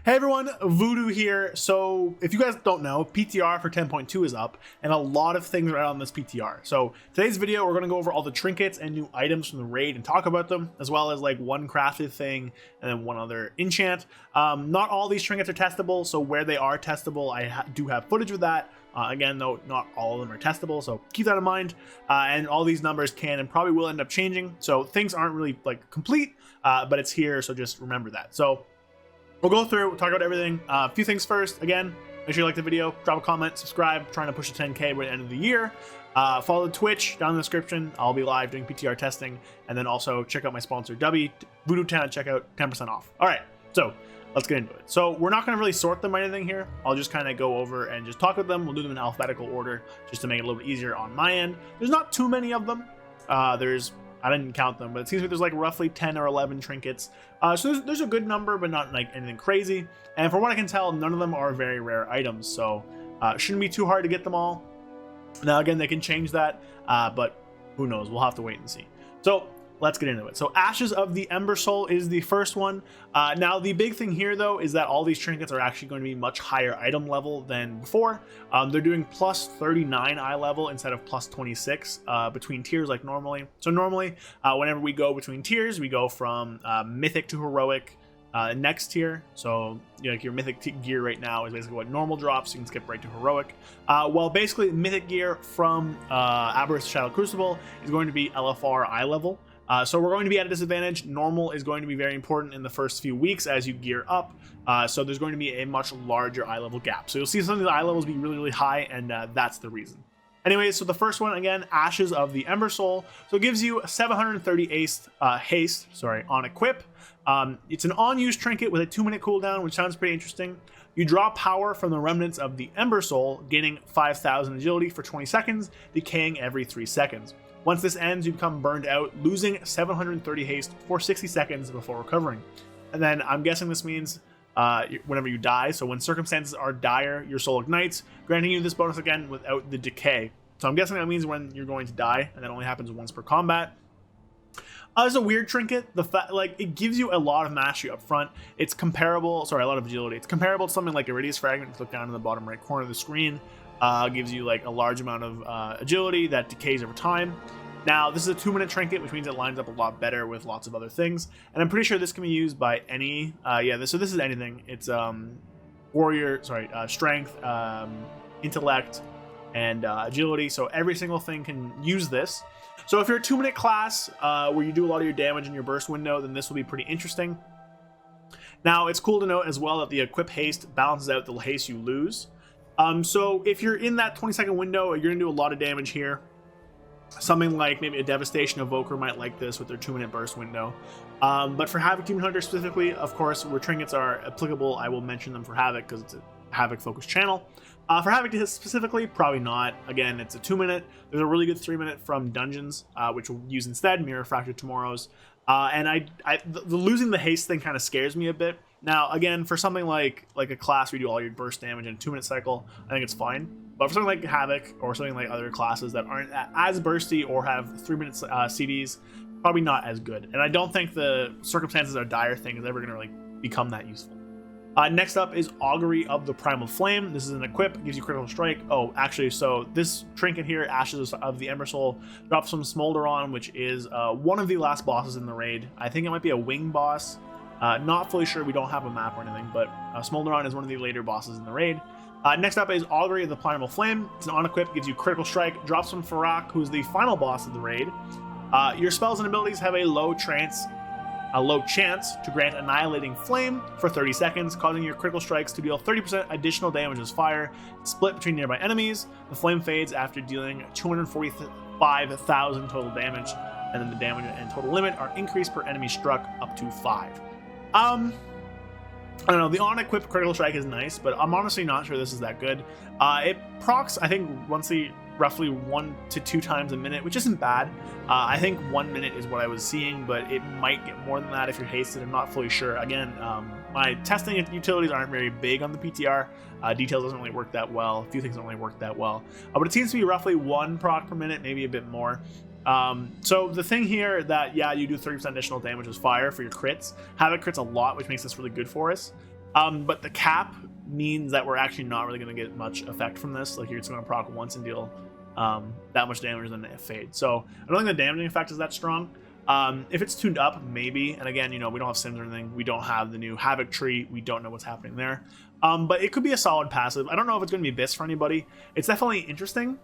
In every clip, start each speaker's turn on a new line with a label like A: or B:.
A: Hey everyone, Voodoo here. So if you guys don't know, PTR for 10.2 is up, and a lot of things are out on this PTR. So today's video, we're going to go over all the trinkets and new items from the raid and talk about them, as well as like one crafted thing and then one other enchant. Not all these trinkets are testable, so where they are testable, I do have footage of that. Again, though, not all of them are testable, so keep that in mind. And all these numbers can and probably will end up changing, so things aren't really like complete, but it's here, so just remember that. So we'll go through, we'll talk about everything. A few things first. Again, make sure you like the video, drop a comment, subscribe. Trying to push to 10K by the end of the year. Follow the Twitch down in the description. I'll be live doing PTR testing. And then also check out my sponsor, Voodoo 10 at checkout, 10% off. All right, so let's get into it. So we're not going to really sort them or anything here. I'll just kind of go over and just talk with them. We'll do them in alphabetical order just to make it a little bit easier on my end. There's not too many of them. I didn't count them, but it seems like there's like roughly 10 or 11 trinkets. So there's a good number, but not like anything crazy. And from what I can tell, none of them are very rare items. So shouldn't be too hard to get them all. Now, again, they can change that, but who knows? We'll have to wait and see. So let's get into it. So Ashes of the Ember Soul is the first one. Now, the big thing here, though, is that all these trinkets are actually going to be much higher item level than before. They're doing plus 39 eye level instead of plus 26 between tiers like normally. So normally, whenever we go between tiers, we go from Mythic to Heroic next tier. So like your Mythic gear right now is basically what normal drops. You can skip right to Heroic. Well, basically, Mythic gear from Aberrus Shadow Crucible is going to be LFR eye level. So we're going to be at a disadvantage. Normal is going to be very important in the first few weeks as you gear up. So there's going to be a much larger eye level gap. So you'll see some of the eye levels be really, really high, and that's the reason. Anyways, so the first one, again, Ashes of the Ember Soul. So it gives you 730 haste on equip. It's an on-use trinket with a 2-minute cooldown, which sounds pretty interesting. You draw power from the remnants of the Ember Soul, gaining 5,000 agility for 20 seconds, decaying every 3 seconds. Once this ends, you become burned out, losing 730 haste for 60 seconds before recovering. And then I'm guessing this means whenever you die, so when circumstances are dire, your soul ignites, granting you this bonus again without the decay. So I'm guessing that means when you're going to die, and that only happens once per combat. It's a weird trinket. It gives you a lot of mastery up front. It's comparable, a lot of agility. It's comparable to something like Iridia's Fragment. If you look down in the bottom right corner of the screen. Gives you like a large amount of agility that decays over time. Now, this is a 2-minute trinket, which means it lines up a lot better with lots of other things. And I'm pretty sure this can be used by any, so this is anything. It's strength, intellect, and agility. So every single thing can use this. So if you're a 2-minute class where you do a lot of your damage in your burst window, then this will be pretty interesting. Now, it's cool to note as well that the equip haste balances out the haste you lose. So if you're in that 20-second window, you're gonna do a lot of damage here. Something like maybe a Devastation Evoker might like this with their 2-minute burst window. But for Havoc Demon Hunter specifically, of course, where trinkets are applicable, I will mention them for Havoc because it's a Havoc-focused channel. For Havoc specifically, probably not. Again, it's a 2-minute. There's a really good 3-minute from Dungeons, which we'll use instead, Mirror Fractured Tomorrows. And the losing the haste thing kind of scares me a bit. Now, again, for something like a class where you do all your burst damage in a 2-minute cycle, I think it's fine. But for something like Havoc or something like other classes that aren't as bursty or have 3-minute CDs, probably not as good. And I don't think the circumstances are dire thing is ever going to really become that useful. Next up is Augury of the Primal Flame. This is an equip, gives you critical strike. Oh, actually, so this trinket here, Ashes of the Ember Soul, drops from Smolderon, which is one of the last bosses in the raid. I think it might be a wing boss. Not fully sure, we don't have a map or anything, but Smolderon is one of the later bosses in the raid. Next up is Augury of the Primal Flame. It's an on-equip, gives you critical strike, drops from Farak, who's the final boss of the raid. Your spells and abilities have a low chance to grant Annihilating Flame for 30 seconds, causing your critical strikes to deal 30% additional damage as fire, split between nearby enemies. The flame fades after dealing 245,000 total damage, and then the damage and total limit are increased per enemy struck up to 5. I don't know, the on-equip critical strike is nice, but I'm honestly not sure this is that good. It procs, I think, roughly 1 to 2 times a minute, which isn't bad. I think 1 minute is what I was seeing, but it might get more than that if you're hasted. I'm not fully sure. Again, my testing utilities aren't very big on the PTR. Details doesn't really work that well. A few things don't really work that well. But it seems to be roughly 1 proc per minute, maybe a bit more. So the thing here that, yeah, you do 30% additional damage with fire for your crits. Havoc crits a lot, which makes this really good for us. But the cap means that we're actually not really going to get much effect from this. Like, you're just going to proc once and deal that much damage, and then it fades. So I don't think the damaging effect is that strong. If it's tuned up, maybe. And again, you know, we don't have sims or anything. We don't have the new Havoc tree. We don't know what's happening there. But it could be a solid passive. I don't know if it's going to be BIS for anybody. It's definitely interesting.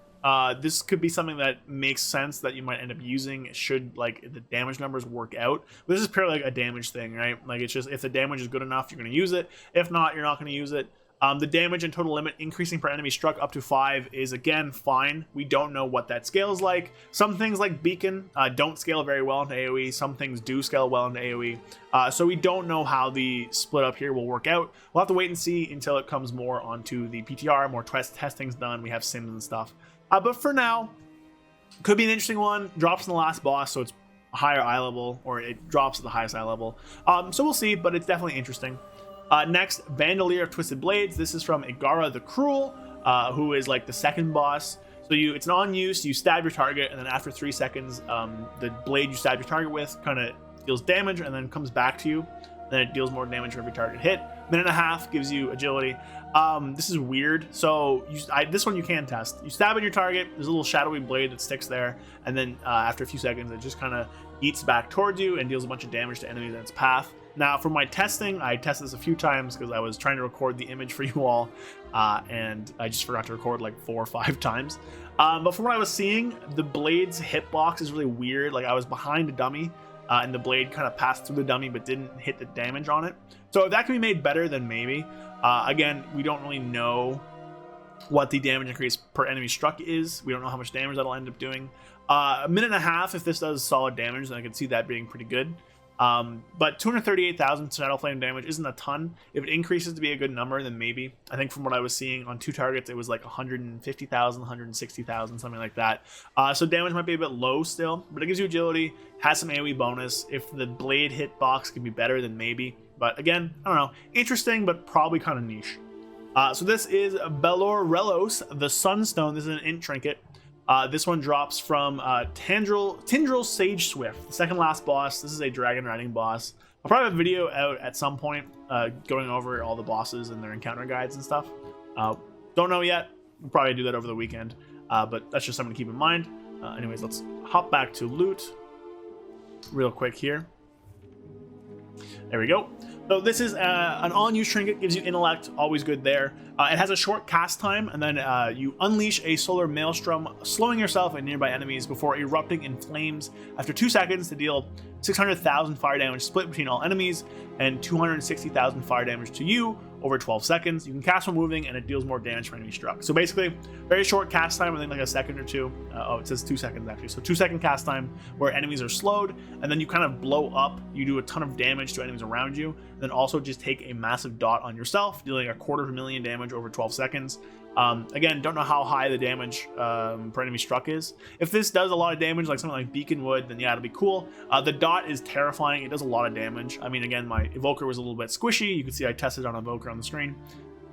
A: This could be something that makes sense that you might end up using should, like, the damage numbers work out. But this is purely like a damage thing, right? Like, it's just, if the damage is good enough, you're going to use it. If not, you're not going to use it. The damage and total limit increasing per enemy struck up to 5 is, again, fine. We don't know what that scales like. Some things like Beacon don't scale very well into AoE. Some things do scale well into AoE. So we don't know how the split up here will work out. We'll have to wait and see until it comes more onto the PTR, more testing's done. We have sims and stuff. But for now, could be an interesting one. Drops in the last boss, so it's a higher eye level, or it drops at the highest eye level. So we'll see, but it's definitely interesting. Next, Bandolier of Twisted Blades. This is from Igara the Cruel, who is like the second boss. So it's an on-use, you stab your target, and then after 3 seconds, the blade you stab your target with kind of deals damage and then comes back to you. Then it deals more damage for every target hit. Minute and a half gives you agility. This is weird. So this one you can test. You stab at your target, there's a little shadowy blade that sticks there, and then after a few seconds, it just kind of eats back towards you and deals a bunch of damage to enemies in its path. Now, for my testing, I tested this a few times because I was trying to record the image for you all, and I just forgot to record like 4 or 5 times. But from what I was seeing, the blade's hitbox is really weird. Like, I was behind a dummy, and the blade kind of passed through the dummy but didn't hit the damage on it. So if that can be made better, then maybe. Again, we don't really know what the damage increase per enemy struck is. We don't know how much damage that'll end up doing. A minute and a half, if this does solid damage, then I can see that being pretty good. But 238,000 Shadow Flame damage isn't a ton. If it increases to be a good number, then maybe. I think from what I was seeing on 2 targets, it was like 150,000, 160,000, something like that. So damage might be a bit low still, but it gives you agility, has some AoE bonus. If the blade hitbox can be better, then maybe. But again, I don't know. Interesting, but probably kind of niche. So this is Belorellos, the Sunstone. This is an int trinket. This one drops from Tindril Sage Swift, the second last boss. This is a dragon riding boss. I'll probably have a video out at some point going over all the bosses and their encounter guides and stuff. Don't know yet. We'll probably do that over the weekend, but that's just something to keep in mind. Anyways, let's hop back to loot real quick here. There we go. So this is an on-use trinket, gives you intellect, always good there. It has a short cast time, and then you unleash a solar maelstrom, slowing yourself and nearby enemies before erupting in flames after 2 seconds to deal 600,000 fire damage split between all enemies and 260,000 fire damage to you over 12 seconds. You can cast while moving, and it deals more damage for enemy struck. So basically, very short cast time, I think like a second or 2. It says 2 seconds actually. So 2-second cast time where enemies are slowed, and then you kind of blow up. You do a ton of damage to enemies around you, and then also just take a massive dot on yourself, dealing 250,000 damage over 12 seconds. Again, don't know how high the damage per enemy struck is. If this does a lot of damage, like something like Beacon would, then yeah, it'll be cool. The dot is terrifying. It does a lot of damage. I mean, again, my evoker was a little bit squishy. You can see I tested on evoker on the screen.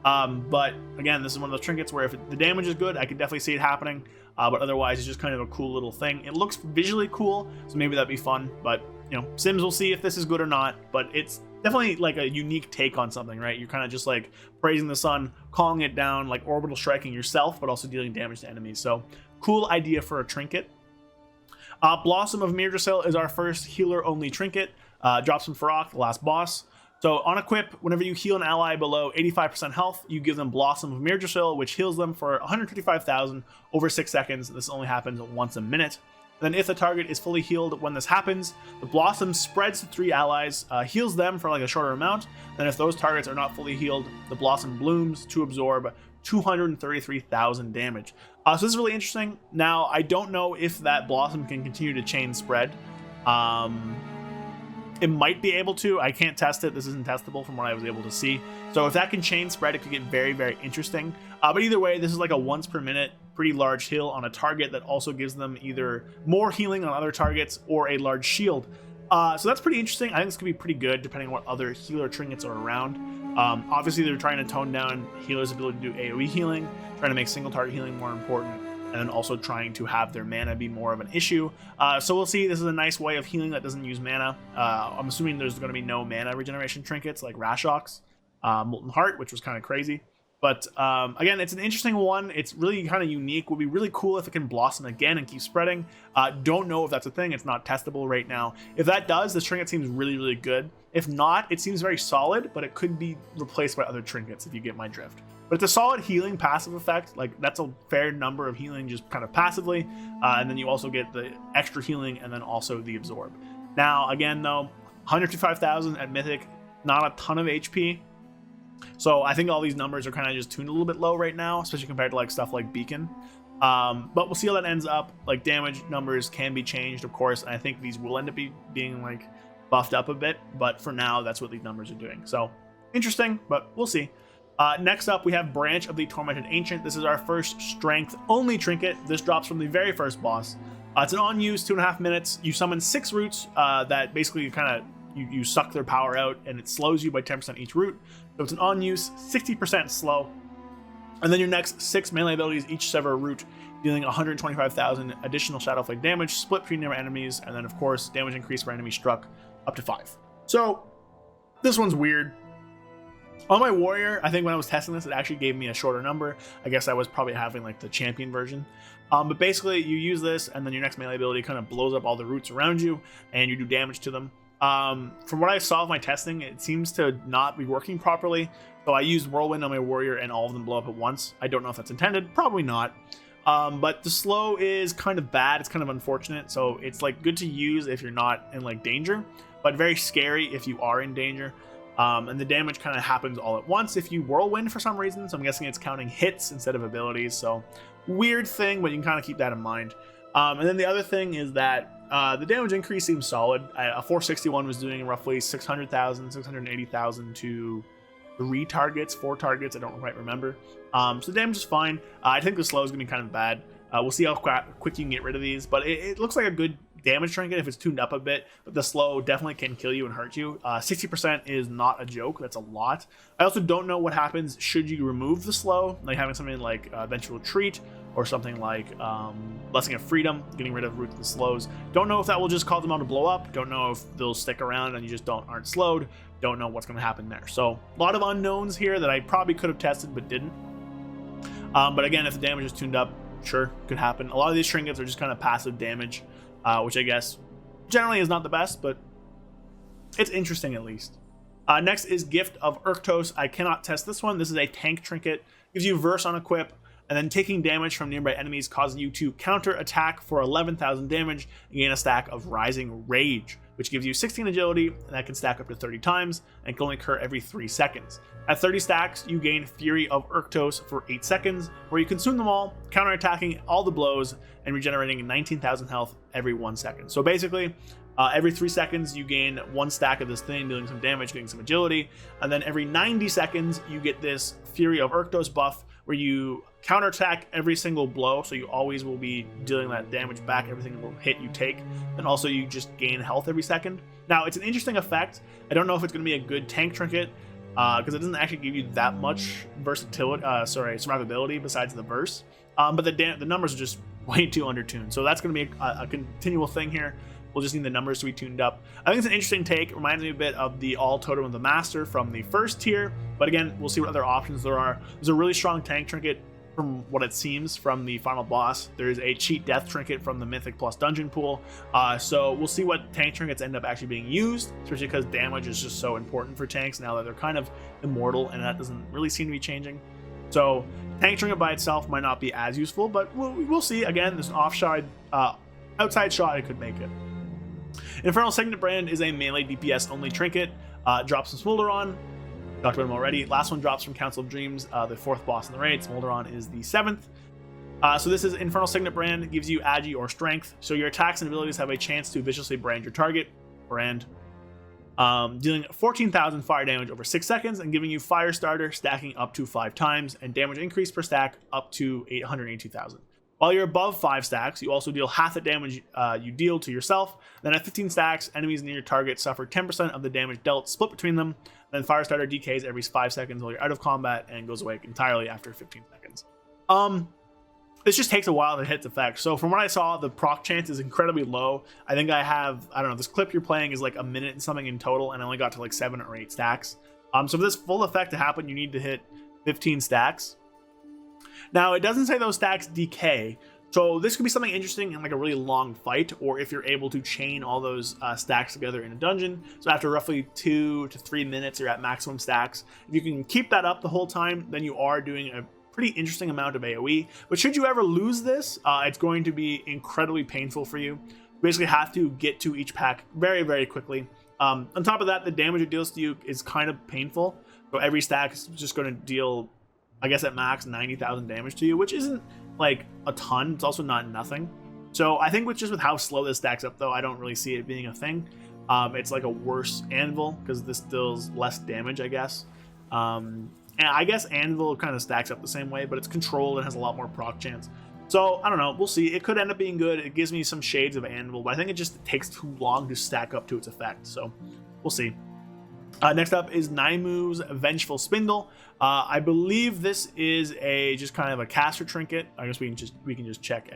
A: But again, this is one of those trinkets where if the damage is good, I could definitely see it happening. But otherwise, it's just kind of a cool little thing. It looks visually cool, so maybe that'd be fun. But, you know, Sims will see if this is good or not. But it's definitely like a unique take on something, right? You're kind of just like praising the sun, calling it down, like orbital striking yourself, but also dealing damage to enemies. So cool idea for a trinket. Blossom of Amirdrassil is our first healer-only trinket. Drops from Farok, the last boss. So on equip, whenever you heal an ally below 85% health, you give them Blossom of Amirdrassil, which heals them for 155,000 over 6 seconds. This only happens once a minute. Then if the target is fully healed when this happens, the Blossom spreads to 3 allies, heals them for like a shorter amount. Then if those targets are not fully healed, the Blossom blooms to absorb 233,000 damage. So this is really interesting. Now, I don't know if that Blossom can continue to chain spread. It might be able to. I can't test it. This isn't testable from what I was able to see. So if that can chain spread, it could get very, very interesting. But either way, this is like a once per minute, pretty large heal on a target that also gives them either more healing on other targets or a large shield. So that's pretty interesting. I think this could be pretty good depending on what other healer trinkets are around. Obviously, they're trying to tone down healers' ability to do AoE healing, trying to make single target healing more important, and then also trying to have their mana be more of an issue. So we'll see. This is a nice way of healing that doesn't use mana. I'm assuming there's going to be no mana regeneration trinkets like Rashox. Molten Heart, which was kind of crazy. But again, it's an interesting one. It's really kind of unique. Would be really cool if it can blossom again and keep spreading. Don't know if that's a thing. It's not testable right now. If that does, this trinket seems really, really good. If not, it seems very solid, but it could be replaced by other trinkets if you get my drift. But it's a solid healing passive effect. Like, that's a fair number of healing just kind of passively. And then you also get the extra healing and then also the absorb. Now, again, though, 155,000 at Mythic, not a ton of HP. So I think all these numbers are kind of just tuned a little bit low right now, especially compared to like stuff like Beacon. But we'll see how that ends up. Like, damage numbers can be changed, of course, and I think these will end up being like buffed up a bit. But for now, that's what these numbers are doing. So interesting, but we'll see. Next up, we have Branch of the Tormented Ancient. This is our first strength only trinket. This drops from the very first boss. It's an on-use 2.5 minutes. You summon 6 roots that basically kind of you suck their power out, and it slows you by 10% each root. So it's an on-use, 60% slow. And then your next 6 melee abilities each sever a root, dealing 125,000 additional Shadowflake damage, split between nearby enemies, and then of course damage increased for enemy struck up to 5. So this one's weird. On my warrior, I think when I was testing this, it actually gave me a shorter number. I guess I was probably having like the champion version. But basically you use this, and then your next melee ability kind of blows up all the roots around you, and you do damage to them. From what I saw of my testing, it seems to not be working properly. So I used Whirlwind on my warrior and all of them blow up at once. I don't know if that's intended, probably not. But the slow is kind of bad. It's kind of unfortunate. So it's like good to use if you're not in like danger, but very scary if you are in danger. And the damage kind of happens all at once if you Whirlwind for some reason. So I'm guessing it's counting hits instead of abilities. So weird thing, but you can kind of keep that in mind. And then the other thing is that the damage increase seems solid. A 461 was doing roughly 600,000, 680,000 to 4 targets. I don't quite remember. So the damage is fine. I think the slow is going to be kind of bad. We'll see how quick you can get rid of these, but it looks like a good damage trinket if it's tuned up a bit, but the slow definitely can kill you and hurt you. 60% is not a joke. That's a lot. I also don't know what happens should you remove the slow, like having something like Eventual Retreat or something like Blessing of Freedom, getting rid of roots and slows. Don't know if that will just cause them all to blow up. Don't know if they'll stick around and you just aren't slowed. Don't know what's going to happen there. So a lot of unknowns here that I probably could have tested but didn't. But again, if the damage is tuned up, sure, could happen. A lot of these trinkets are just kind of passive damage, which I guess generally is not the best, but it's interesting at least. Next is Gift of Urktos. I cannot test this one. This is a tank trinket. Gives you Verse on equip, and then taking damage from nearby enemies causes you to counter attack for 11,000 damage and gain a stack of Rising Rage, which gives you 16 agility, and that can stack up to 30 times and can only occur every 3 seconds. At 30 stacks, you gain Fury of Urktos for 8 seconds, where you consume them all, counterattacking all the blows and regenerating 19,000 health every 1 second. So basically, every 3 seconds, you gain 1 stack of this thing, dealing some damage, getting some agility, and then every 90 seconds, you get this Fury of Urktos buff, where you counterattack every single blow, so you always will be dealing that damage back every single hit you take, and also you just gain health every second. Now, it's an interesting effect. I don't know if it's going to be a good tank trinket, because it doesn't actually give you that much versatility, survivability besides the verse, but the numbers are just way too undertuned, so that's going to be a continual thing here. We'll just need the numbers to be tuned up. I think it's an interesting take. It reminds me a bit of the All Totem of the Master from the first tier, but again, we'll see what other options there are. There's a really strong tank trinket from what it seems from the final boss. There's a cheat death trinket from the Mythic plus dungeon pool. So we'll see what tank trinkets end up actually being used, especially because damage is just so important for tanks now that they're kind of immortal, and that doesn't really seem to be changing. So tank trinket by itself might not be as useful, but we'll see. Again, there's an outside shot, it could make it. Infernal Signet Brand is a melee DPS only trinket. Drops from Smolderon. Talked about him already. Last one drops from Council of Dreams, the 4th boss in the raid. Smolderon is the 7th. So this is Infernal Signet Brand. It gives you Agi or Strength. So your attacks and abilities have a chance to viciously brand your target. Dealing 14,000 fire damage over 6 seconds and giving you Fire Starter, stacking up to 5 times, and damage increase per stack up to 882,000. While you're above 5 stacks, you also deal half the damage you deal to yourself. Then at 15 stacks, enemies near your target suffer 10% of the damage dealt, split between them. Then Firestarter decays every 5 seconds while you're out of combat and goes away entirely after 15 seconds. This just takes a while to hit its effect. So from what I saw, the proc chance is incredibly low. I think I don't know, this clip you're playing is like a minute and something in total, and I only got to like 7 or 8 stacks. So for this full effect to happen, you need to hit 15 stacks. Now, it doesn't say those stacks decay, so this could be something interesting in like a really long fight, or if you're able to chain all those stacks together in a dungeon. So after roughly 2 to 3 minutes, you're at maximum stacks. If you can keep that up the whole time, then you are doing a pretty interesting amount of AoE. But should you ever lose this, it's going to be incredibly painful for you. You basically have to get to each pack very, very quickly. On top of that, the damage it deals to you is kind of painful. So every stack is just going to deal, I guess at max, 90,000 damage to you, which isn't like a ton. It's also not nothing. So I think with how slow this stacks up, though, I don't really see it being a thing. It's like a worse Anvil because this deals less damage, I guess. And I guess Anvil kind of stacks up the same way, but it's controlled and has a lot more proc chance. So I don't know. We'll see. It could end up being good. It gives me some shades of Anvil, but I think it just takes too long to stack up to its effect. So we'll see. Next up is Naimu's Vengeful Spindle. I believe this is just kind of a caster trinket. I guess we can just check.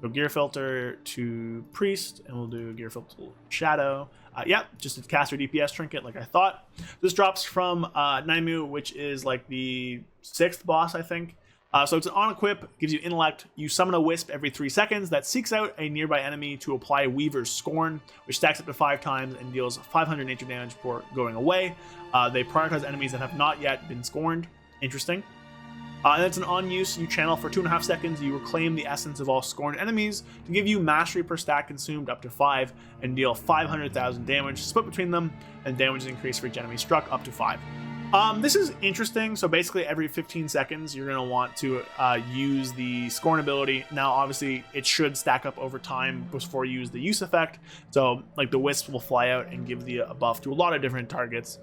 A: Go gear filter to priest, and we'll do gear filter to shadow. Yep, just a caster DPS trinket, like I thought. This drops from Naimu, which is like the 6th boss, I think. So it's an on-equip, gives you intellect. You summon a wisp every 3 seconds that seeks out a nearby enemy to apply Weaver's Scorn, which stacks up to 5 times and deals 500 nature damage before going away. They prioritize enemies that have not yet been scorned. Interesting. And it's an on-use. You channel for 2.5 seconds. You reclaim the essence of all scorned enemies to give you mastery per stack consumed up to 5 and deal 500,000 damage split between them, and damage is increased for each enemy struck up to 5. This is interesting. So basically every 15 seconds, you're going to want to use the Scorn ability. Now, obviously, it should stack up over time before you use the use effect. So like the wisp will fly out and give the buff to a lot of different targets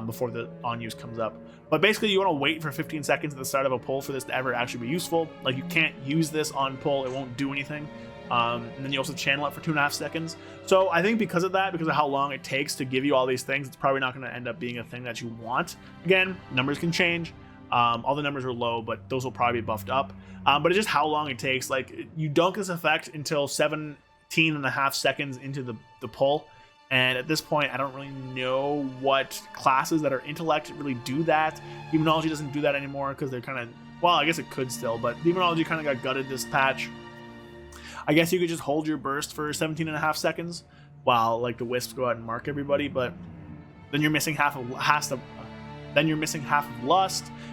A: before the on-use comes up. But basically, you want to wait for 15 seconds at the start of a pull for this to ever actually be useful. Like, you can't use this on pull. It won't do anything. And then you also channel it for 2.5 seconds. So I think because of that, because of how long it takes to give you all these things, it's probably not going to end up being a thing that you want. Again, numbers can change. All the numbers are low, but those will probably be buffed up. But it's just how long it takes. Like, you don't get this effect until 17.5 seconds into the pull. And at this point, I don't really know what classes that are intellect really do that. Demonology doesn't do that anymore because they're kind of, well, I guess it could still, but Demonology kind of got gutted this patch. I guess you could just hold your burst for 17.5 seconds while like the wisps go out and mark everybody, but then you're missing half of lust.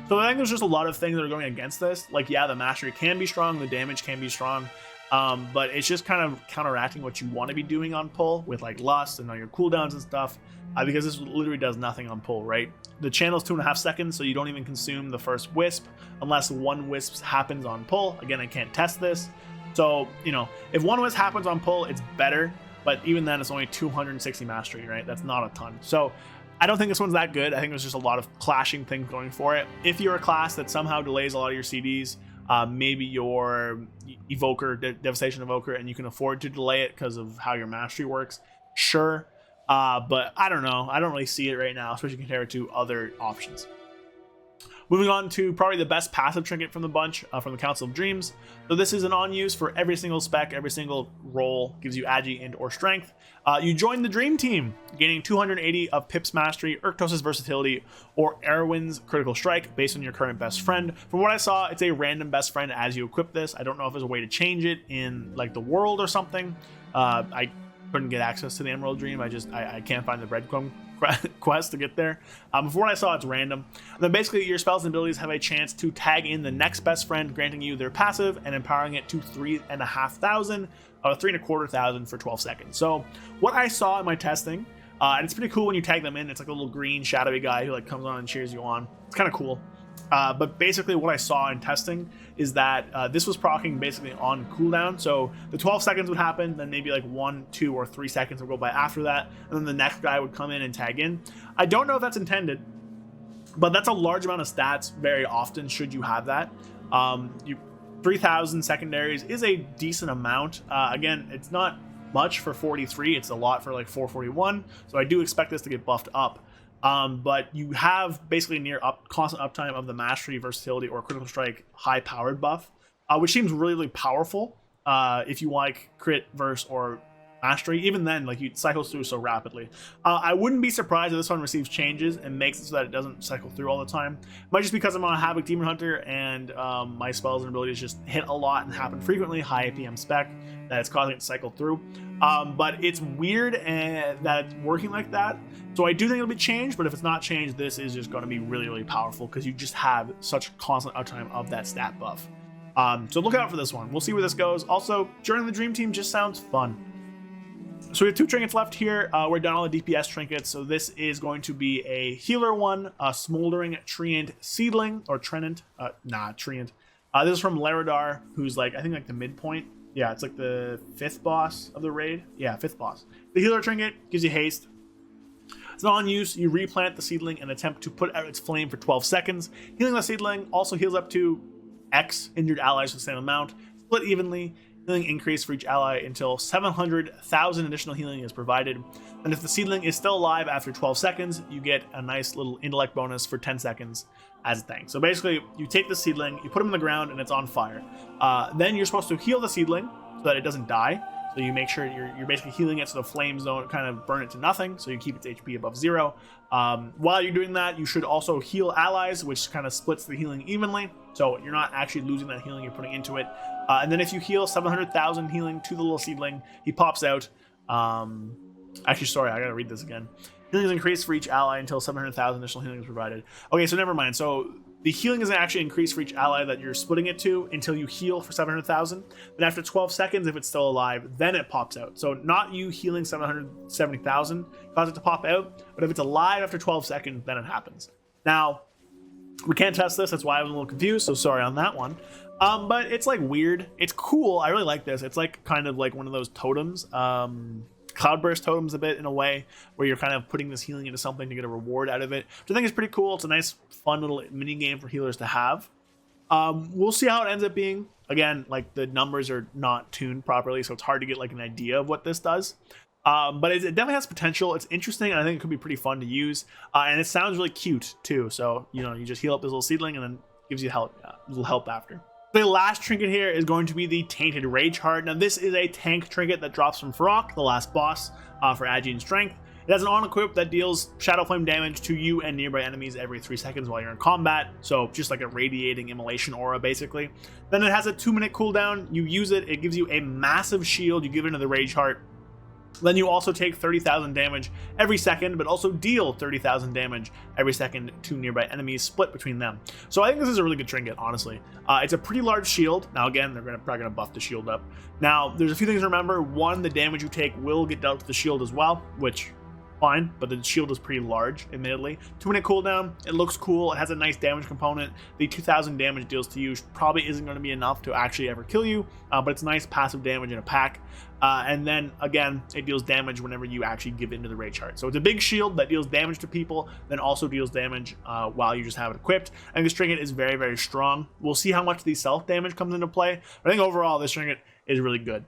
A: So I think there's just a lot of things that are going against this. Like, yeah, the mastery can be strong, the damage can be strong, but it's just kind of counteracting what you want to be doing on pull with like lust and all your cooldowns and stuff, because this literally does nothing on pull, right? The channel's 2.5 seconds, so you don't even consume the first wisp unless one wisp happens on pull. Again, I can't test this. So, you know, if one wisp happens on pull, it's better, but even then it's only 260 mastery, right? That's not a ton. So I don't think this one's that good. I think there's just a lot of clashing things going for it. If you're a class that somehow delays a lot of your CDs, maybe your Evoker, Devastation Evoker, and you can afford to delay it because of how your mastery works, sure. But I don't know. I don't really see it right now, especially compared to other options. Moving on to probably the best passive trinket from the bunch, from the Council of Dreams. So this is an on-use for every single spec, every single roll, gives you agi and or strength. You join the Dream Team, gaining 280 of Pip's Mastery, Urktos' Versatility, or Erwin's Critical Strike based on your current best friend. From what I saw, it's a random best friend as you equip this. I don't know if there's a way to change it in like the world or something. I couldn't get access to the Emerald Dream. I can't find the breadcrumb quest to get there. From what I saw, it's random. And then basically your spells and abilities have a chance to tag in the next best friend, granting you their passive and empowering it to 3,250 for 12 seconds. So what I saw in my testing, and it's pretty cool when you tag them in. It's like a little green shadowy guy who like comes on and cheers you on. It's kind of cool. But basically what I saw in testing is that this was proccing basically on cooldown. So the 12 seconds would happen, then maybe like 1, 2, or 3 seconds would go by after that, and then the next guy would come in and tag in. I don't know if that's intended, but that's a large amount of stats very often should you have that. 3,000 secondaries is a decent amount. Again, it's not much for 43, it's a lot for like 441, so I do expect this to get buffed up. But you have basically near constant uptime of the mastery, versatility, or critical strike high powered buff, which seems really, really powerful if you like crit, verse, or mastery. Even then, like, it cycles through so rapidly. I wouldn't be surprised if this one receives changes and makes it so that it doesn't cycle through all the time. It might just because I'm on a Havoc Demon Hunter and my spells and abilities just hit a lot and happen frequently, high APM spec, that it's causing it to cycle through. But it's weird that it's working like that. So I do think it'll be changed, but if it's not changed, this is just going to be really, really powerful because you just have such constant uptime of that stat buff. So look out for this one. We'll see where this goes. Also, joining the Dream Team just sounds fun. So we have 2 trinkets left here. We're done all the DPS trinkets. So this is going to be a healer one, a Smoldering Treant Seedling, or Treant. Treant. This is from Laradar, who's like, I think like the midpoint. Yeah, it's like the 5th boss of the raid. Yeah, 5th boss. The healer trinket gives you haste. It's not on use. You replant the seedling and attempt to put out its flame for 12 seconds. Healing the seedling also heals up to X injured allies for the same amount. Split evenly. Healing increase for each ally until 700,000 additional healing is provided. And if the seedling is still alive after 12 seconds, you get a nice little intellect bonus for 10 seconds as a thing. So basically, you take the seedling, you put him in the ground, and it's on fire. Then you're supposed to heal the seedling so that it doesn't die. So you make sure you're basically healing it so the flames don't kind of burn it to nothing, so you keep its HP above 0. While you're doing that, you should also heal allies, which kind of splits the healing evenly. So you're not actually losing that healing you're putting into it. And then if you heal 700,000 healing to the little seedling, he pops out. Actually, sorry, I gotta read this again. Healing is increased for each ally until 700,000 additional healing is provided. Okay, so never mind. So the healing isn't actually increased for each ally that you're splitting it to until you heal for 700,000. Then after 12 seconds, if it's still alive, then it pops out. So not you healing 770,000 cause it to pop out, but if it's alive after 12 seconds, then it happens. Now, we can't test this. That's why I was a little confused. So sorry on that one. But it's like weird. It's cool. I really like this. It's like kind of like one of those totems. Cloudburst totems a bit in a way where you're kind of putting this healing into something to get a reward out of it, which I think is pretty cool. It's a nice fun little mini game for healers to have. We'll see how it ends up being. Again, like the numbers are not tuned properly, so it's hard to get like an idea of what this does. But it definitely has potential. It's interesting, and I think it could be pretty fun to use. And it sounds really cute too. So you just heal up this little seedling, and then gives you help, little help after. The last trinket here is going to be the Tainted Rage Heart. Now this is a tank trinket that drops from Farok, the last boss, for Agi and Strength. It has an on-equip that deals Shadow Flame damage to you and nearby enemies every 3 seconds while you're in combat. So just like a radiating immolation aura, basically. Then it has a 2-minute cooldown. You use it, it gives you a massive shield. You give it into the Rage Heart. Then you also take 30,000 damage every second, but also deal 30,000 damage every second to nearby enemies, split between them. So I think this is a really good trinket, honestly. It's a pretty large shield. Now again, they're probably going to buff the shield up. Now, there's a few things to remember. One, the damage you take will get dealt to the shield as well, which fine, but the shield is pretty large, admittedly. 2-minute cooldown, it looks cool, it has a nice damage component. The 2,000 damage deals to you probably isn't going to be enough to actually ever kill you, but it's nice passive damage in a pack. And then, again, it deals damage whenever you actually give into the Rage Heart. So it's a big shield that deals damage to people, then also deals damage while you just have it equipped. And this trinket is very, very strong. We'll see how much the self-damage comes into play, but I think overall this trinket is really good.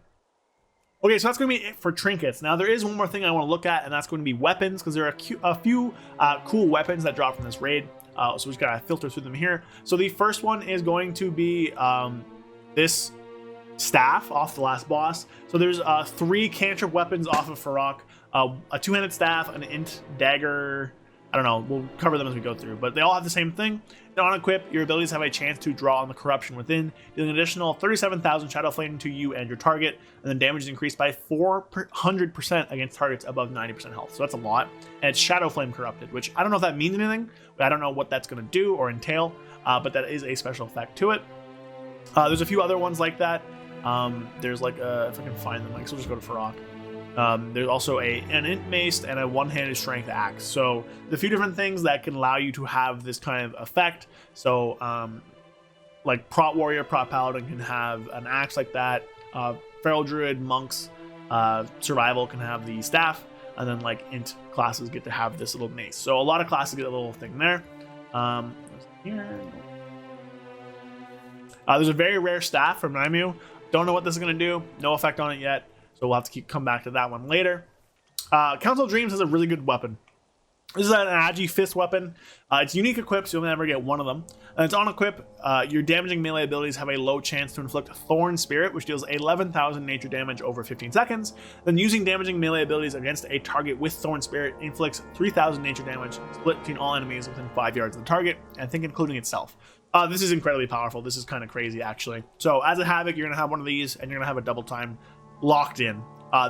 A: Okay, so that's going to be it for trinkets. Now, there is one more thing I want to look at, and that's going to be weapons, because there are a few cool weapons that drop from this raid. So we just got to filter through them here. So the first one is going to be this staff off the last boss. So there's 3 cantrip weapons off of Farok, a 2-handed staff, an int dagger. I don't know, we'll cover them as we go through, but they all have the same thing. And on equip, your abilities have a chance to draw on the corruption within, dealing an additional 37,000 Shadow Flame to you and your target, and then damage is increased by 400% against targets above 90% health. So that's a lot. And it's Shadow Flame corrupted, which I don't know if that means anything, but I don't know what that's going to do or entail, but that is a special effect to it. There's a few other ones like that. There's like, if I can find them, like, so we'll just go to Farok. There's also an int mace and a one-handed strength axe. So there's a few different things that can allow you to have this kind of effect. So like Prot Warrior, Prot Paladin can have an axe like that. Feral Druid, Monks, Survival can have the staff. And then like int classes get to have this little mace. So a lot of classes get a little thing there. There's a very rare staff from Naimu. Don't know what this is going to do. No effect on it yet. So we'll have to come back to that one later. Council of Dreams is a really good weapon. This is an Agi fist weapon. It's unique equipped, so you'll never get one of them. And it's on equip. Your damaging melee abilities have a low chance to inflict Thorn Spirit, which deals 11,000 nature damage over 15 seconds. Then using damaging melee abilities against a target with Thorn Spirit inflicts 3,000 nature damage, split between all enemies within 5 yards of the target, and I think including itself. This is incredibly powerful. This is kind of crazy, actually. So as a Havoc, you're going to have one of these, and you're going to have a double time locked in.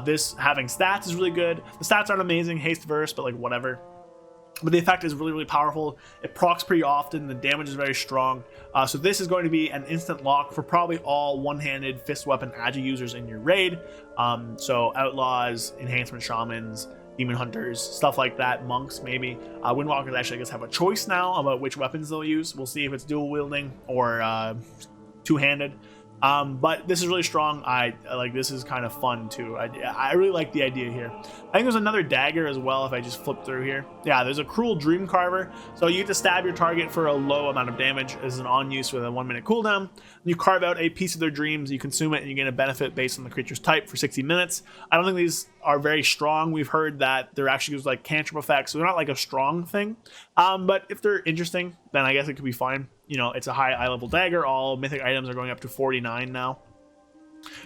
A: This having stats is really good. The stats aren't amazing, haste verse, but like whatever. But the effect is really, really powerful. It procs pretty often. The damage is very strong. So this is going to be an instant lock for probably all one-handed fist weapon Agi users in your raid. So outlaws, enhancement shamans, demon hunters, stuff like that, monks maybe. Windwalkers actually, I guess, have a choice now about which weapons they'll use. We'll see if it's dual wielding or two-handed. But this is really strong. I like this is kind of fun too. I really like the idea here. I think there's another dagger as well if I just flip through here. Yeah, there's a cruel dream carver. So you get to stab your target for a low amount of damage. This is an on use with a 1 minute cooldown. You carve out a piece of their dreams, you consume it, and you gain a benefit based on the creature's type for 60 minutes. I don't think these are very strong. We've heard that they're actually used like cantrip effects, so they're not like a strong thing. But if they're interesting, then I guess it could be fine. You know, it's a high level dagger. All mythic items are going up to 49 now.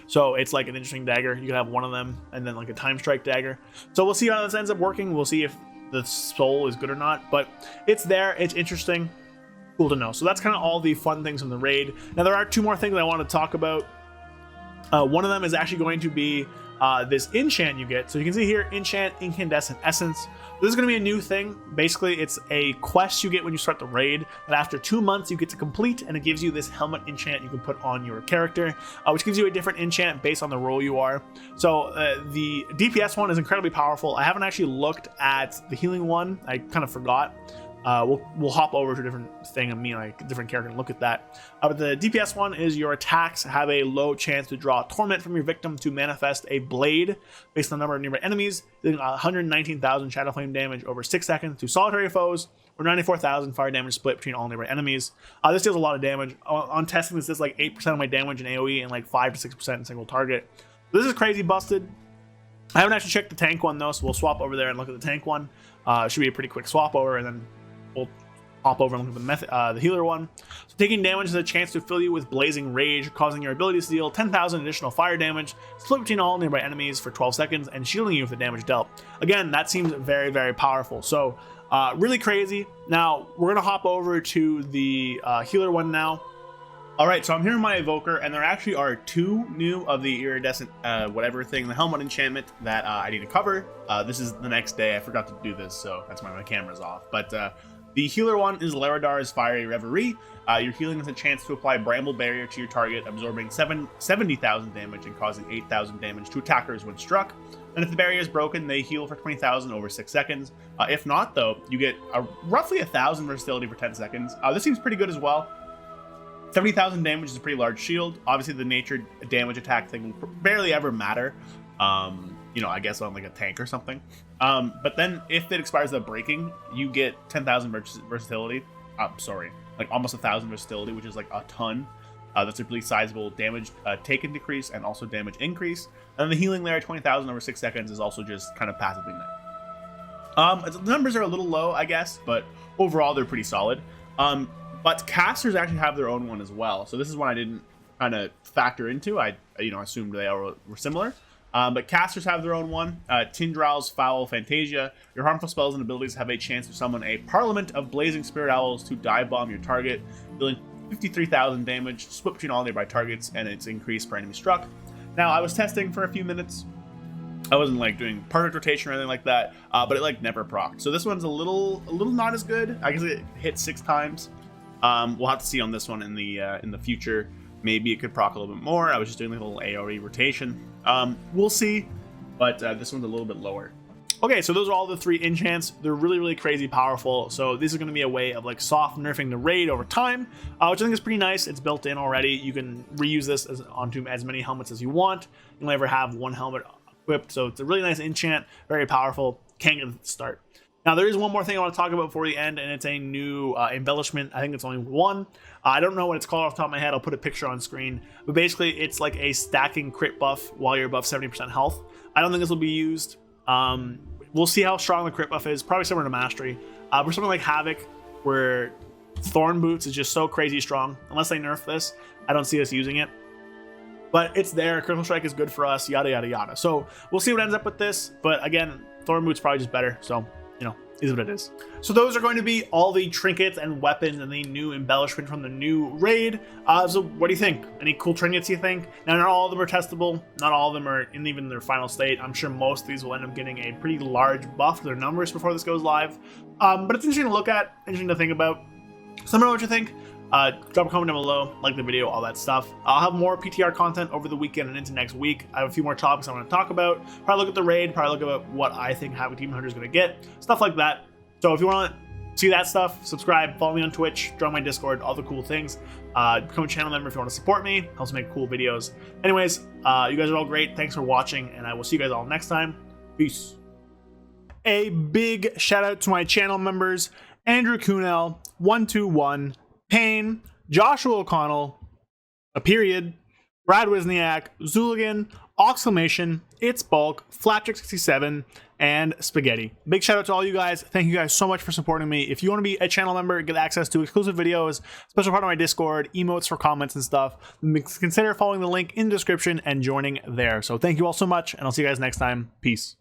A: So it's like an interesting dagger. You can have one of them and then like a time strike dagger. So we'll see how this ends up working. We'll see if the soul is good or not, but it's there. It's interesting. Cool to know. So that's kind of all the fun things from the raid. Now there are two more things I want to talk about. One of them is actually going to be this enchant you get. So you can see here, enchant incandescent essence. This is going to be a new thing. Basically, it's a quest you get when you start the raid that after 2 months you get to complete, and it gives you this helmet enchant you can put on your character, which gives you a different enchant based on the role you are. So the DPS one is incredibly powerful. I haven't actually looked at the healing one. I kind of forgot. We'll hop over to a different thing and like a different character and look at that. But the DPS one is your attacks have a low chance to draw torment from your victim to manifest a blade based on the number of nearby enemies, dealing 119,000 shadow flame damage over 6 seconds to solitary foes, or 94,000 fire damage split between all nearby enemies. This deals a lot of damage. On testing, this does like 8% of my damage in AoE and like 5 to 6% in single target. This is crazy busted. I haven't actually checked the tank one though, so we'll swap over there and look at the tank one. It should be a pretty quick swap over, and then we'll hop over and look at the healer one. So taking damage has a chance to fill you with blazing rage, causing your abilities to deal 10,000 additional fire damage, split between all nearby enemies for 12 seconds, and shielding you with the damage dealt. Again, that seems very, very powerful. So really crazy. Now we're gonna hop over to the healer one now. All right, so I'm here in my evoker, and there actually are two new of the iridescent whatever thing, the helmet enchantment that I need to cover. This is the next day. I forgot to do this, so that's why my camera's off. But the healer one is Laradar's Fiery Reverie. Your healing has a chance to apply Bramble Barrier to your target, absorbing 70,000 damage and causing 8,000 damage to attackers when struck. And if the barrier is broken, they heal for 20,000 over 6 seconds. If not, though, you get roughly 1,000 versatility for 10 seconds. This seems pretty good as well. 70,000 damage is a pretty large shield. Obviously, the nature damage attack thing will barely ever matter. You know, I guess on like a tank or something. But then if it expires without breaking, you get 10,000 versatility. Like almost 1,000 versatility, which is like a ton. That's a really sizable damage taken decrease and also damage increase. And the healing there at 20,000 over 6 seconds is also just kind of passively nice. The numbers are a little low, I guess, but overall they're pretty solid. But casters actually have their own one as well. So this is one I didn't kind of factor into. I assumed they all were similar. But casters have their own one. Tindral's Foul Fantasia. Your harmful spells and abilities have a chance to summon a parliament of blazing spirit owls to dive bomb your target, dealing 53,000 damage, split between all nearby targets, and it's increased per enemy struck. Now, I was testing for a few minutes. I wasn't like doing perfect rotation or anything like that, but it like never procced. So this one's a little not as good. I guess it hit 6 times. We'll have to see on this one in the future. Maybe it could proc a little bit more. I was just doing a little AoE rotation. We'll see, but this one's a little bit lower. Okay, so those are all the 3 enchants. They're really, really crazy powerful. So this is going to be a way of like soft nerfing the raid over time, which I think is pretty nice. It's built in already. You can reuse this onto as many helmets as you want. You'll never have one helmet equipped. So it's a really nice enchant, very powerful. Can't get it to start. Now, there is one more thing I want to talk about before the end, and it's a new embellishment. I think it's only one. I don't know what it's called off the top of my head. I'll put a picture on screen. But basically, it's like a stacking crit buff while you're above 70% health. I don't think this will be used. we'll see how strong the crit buff is. Probably similar to Mastery. For something like Havoc, where Thorn Boots is just so crazy strong, unless they nerf this, I don't see us using it. But it's there. Critical Strike is good for us, yada, yada, yada. So we'll see what ends up with this. But again, Thorn Boots probably just better. So, you know, is what it is. So those are going to be all the trinkets and weapons and the new embellishment from the new raid. So what do you think? Any cool trinkets you think? Now, not all of them are testable. Not all of them are in even their final state. I'm sure most of these will end up getting a pretty large buff to their numbers before this goes live. But it's interesting to look at, interesting to think about. So let me know what you think. Drop a comment down below, like the video, all that stuff. I'll have more PTR content over the weekend and into next week. I have a few more topics I want to talk about. Probably look at the raid, probably look at what I think Havoc Demon Hunter is going to get, stuff like that. So if you want to see that stuff, subscribe, follow me on Twitch, join my Discord, all the cool things. Become a channel member if you want to support me. Helps make cool videos. Anyways, you guys are all great. Thanks for watching, and I will see you guys all next time. Peace. A big shout out to my channel members: Andrew Kunel, 121, Payne, Joshua O'Connell, Brad Wisniak, Zooligan, Oxclamation, It's Bulk, Flapjack67, and Spaghetti. Big shout out to all you guys. Thank you guys so much for supporting me. If you want to be a channel member, get access to exclusive videos, special part of my Discord, emotes for comments and stuff, consider following the link in the description and joining there. So thank you all so much, and I'll see you guys next time. Peace.